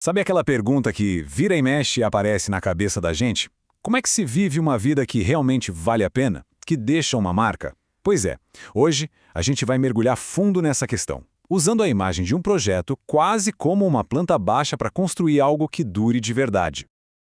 Sabe aquela pergunta que vira e mexe e aparece na cabeça da gente? Como é que se vive uma vida que realmente vale a pena? Que deixa uma marca? Pois é, hoje a gente vai mergulhar fundo nessa questão, usando a imagem de um projeto quase como uma planta baixa para construir algo que dure de verdade.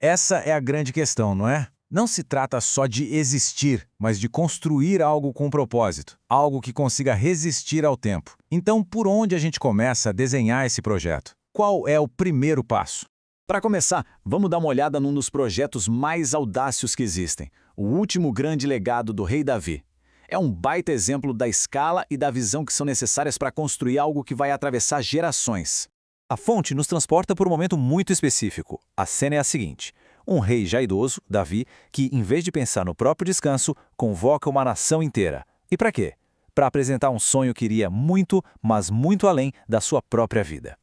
Essa é a grande questão, não é? Não se trata só de existir, mas de construir algo com propósito, algo que consiga resistir ao tempo. Então, por onde a gente começa a desenhar esse projeto? Qual é o primeiro passo? Para começar, vamos dar uma olhada num dos projetos mais audácios que existem, o último grande legado do rei Davi. É um baita exemplo da escala e da visão que são necessárias para construir algo que vai atravessar gerações. A fonte nos transporta por um momento muito específico. A cena é a seguinte: um rei já idoso, Davi, que, em vez de pensar no próprio descanso, convoca uma nação inteira. E para quê? Para apresentar um sonho que iria muito, mas muito além da sua própria vida.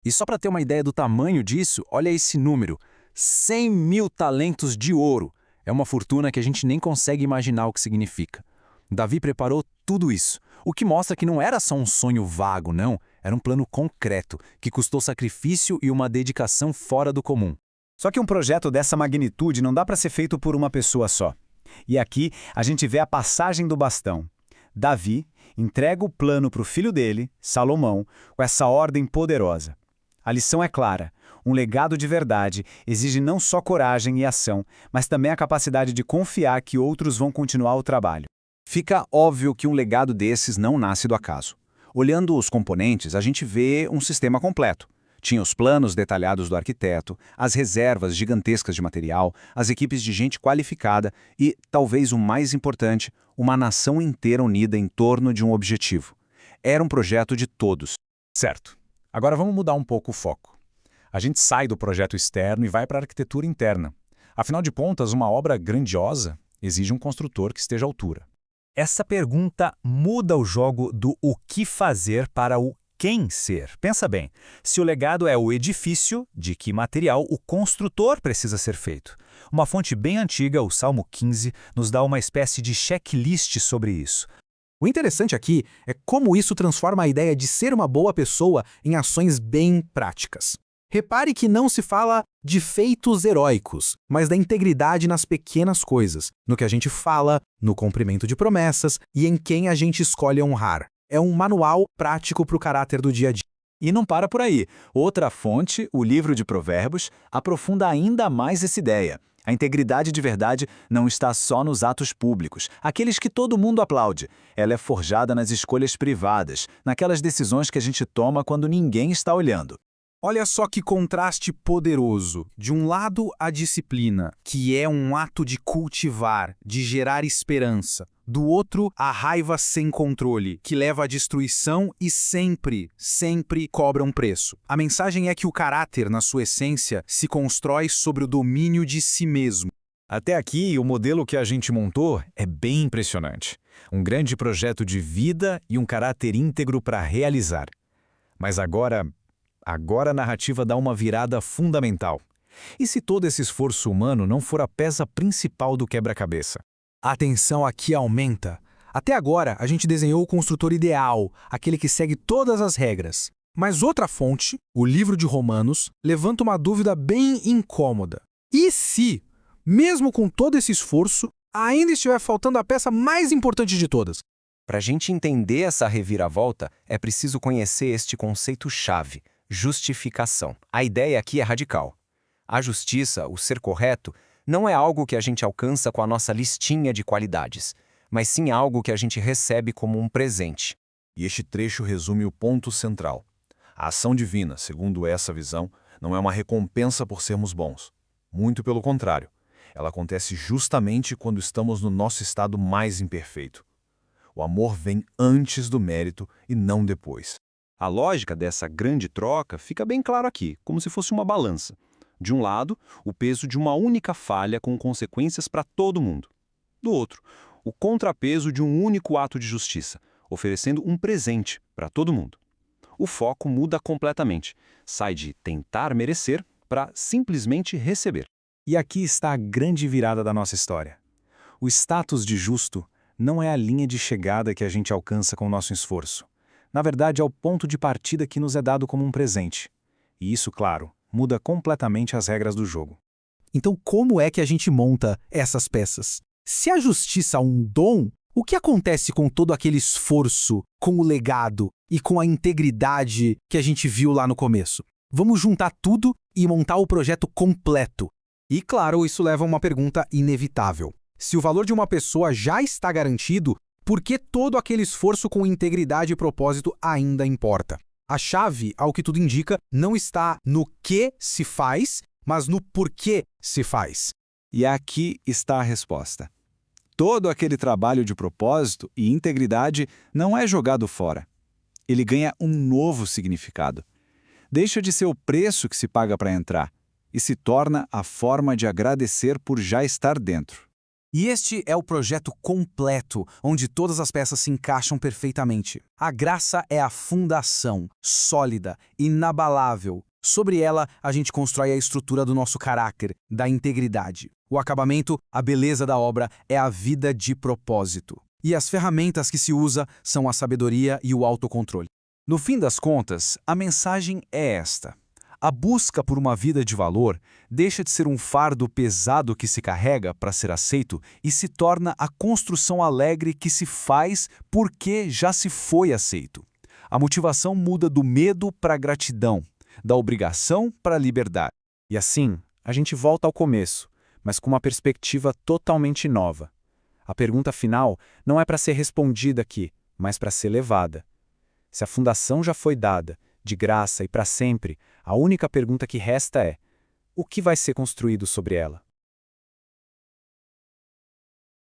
E só para ter uma ideia do tamanho disso, olha esse número: 100 mil talentos de ouro. É uma fortuna que a gente nem consegue imaginar o que significa. Davi preparou tudo isso, o que mostra que não era só um sonho vago, não. Era um plano concreto, que custou sacrifício e uma dedicação fora do comum. Só que um projeto dessa magnitude não dá para ser feito por uma pessoa só. E aqui a gente vê a passagem do bastão. Davi entrega o plano para o filho dele, Salomão, com essa ordem poderosa. A lição é clara: um legado de verdade exige não só coragem e ação, mas também a capacidade de confiar que outros vão continuar o trabalho. Fica óbvio que um legado desses não nasce do acaso. Olhando os componentes, a gente vê um sistema completo. Tinha os planos detalhados do arquiteto, as reservas gigantescas de material, as equipes de gente qualificada e, talvez o mais importante, uma nação inteira unida em torno de um objetivo. Era um projeto de todos. Certo. Agora vamos mudar um pouco o foco. A gente sai do projeto externo e vai para a arquitetura interna. Afinal de contas, uma obra grandiosa exige um construtor que esteja à altura. Essa pergunta muda o jogo do o que fazer para o quem ser. Pensa bem, se o legado é o edifício, de que material o construtor precisa ser feito? Uma fonte bem antiga, o Salmo 15, nos dá uma espécie de checklist sobre isso. O interessante aqui é como isso transforma a ideia de ser uma boa pessoa em ações bem práticas. Repare que não se fala de feitos heróicos, mas da integridade nas pequenas coisas, no que a gente fala, no cumprimento de promessas e em quem a gente escolhe honrar. É um manual prático para o caráter do dia a dia. E não para por aí. Outra fonte, o livro de Provérbios, aprofunda ainda mais essa ideia. A integridade de verdade não está só nos atos públicos, aqueles que todo mundo aplaude. Ela é forjada nas escolhas privadas, naquelas decisões que a gente toma quando ninguém está olhando. Olha só que contraste poderoso. De um lado, a disciplina, que é um ato de cultivar, de gerar esperança. Do outro, a raiva sem controle, que leva à destruição e sempre cobra um preço. A mensagem é que o caráter, na sua essência, se constrói sobre o domínio de si mesmo. Até aqui, o modelo que a gente montou é bem impressionante. Um grande projeto de vida e um caráter íntegro para realizar. Mas agora a narrativa dá uma virada fundamental. E se todo esse esforço humano não for a peça principal do quebra-cabeça? A tensão aqui aumenta. Até agora, a gente desenhou o construtor ideal, aquele que segue todas as regras. Mas outra fonte, o livro de Romanos, levanta uma dúvida bem incômoda. E se, mesmo com todo esse esforço, ainda estiver faltando a peça mais importante de todas? Para a gente entender essa reviravolta, é preciso conhecer este conceito-chave: justificação. A ideia aqui é radical. A justiça, o ser correto, não é algo que a gente alcança com a nossa listinha de qualidades, mas sim algo que a gente recebe como um presente. E este trecho resume o ponto central. A ação divina, segundo essa visão, não é uma recompensa por sermos bons. Muito pelo contrário. Ela acontece justamente quando estamos no nosso estado mais imperfeito. O amor vem antes do mérito e não depois. A lógica dessa grande troca fica bem claro aqui, como se fosse uma balança. De um lado, o peso de uma única falha com consequências para todo mundo. Do outro, o contrapeso de um único ato de justiça, oferecendo um presente para todo mundo. O foco muda completamente. Sai de tentar merecer para simplesmente receber. E aqui está a grande virada da nossa história. O status de justo não é a linha de chegada que a gente alcança com o nosso esforço. Na verdade, é o ponto de partida que nos é dado como um presente. E isso, claro, muda completamente as regras do jogo. Então, como é que a gente monta essas peças? Se a justiça é um dom, o que acontece com todo aquele esforço, com o legado e com a integridade que a gente viu lá no começo? Vamos juntar tudo e montar o projeto completo. E, claro, isso leva a uma pergunta inevitável. Se o valor de uma pessoa já está garantido, por que todo aquele esforço com integridade e propósito ainda importa? A chave, ao que tudo indica, não está no que se faz, mas no porquê se faz. E aqui está a resposta. Todo aquele trabalho de propósito e integridade não é jogado fora. Ele ganha um novo significado. Deixa de ser o preço que se paga para entrar e se torna a forma de agradecer por já estar dentro. E este é o projeto completo, onde todas as peças se encaixam perfeitamente. A graça é a fundação, sólida, inabalável. Sobre ela, a gente constrói a estrutura do nosso caráter, da integridade. O acabamento, a beleza da obra, é a vida de propósito. E as ferramentas que se usa são a sabedoria e o autocontrole. No fim das contas, a mensagem é esta. A busca por uma vida de valor deixa de ser um fardo pesado que se carrega para ser aceito e se torna a construção alegre que se faz porque já se foi aceito. A motivação muda do medo para a gratidão, da obrigação para a liberdade. E assim, a gente volta ao começo, mas com uma perspectiva totalmente nova. A pergunta final não é para ser respondida aqui, mas para ser levada. Se a fundação já foi dada, de graça e para sempre, a única pergunta que resta é: o que vai ser construído sobre ela?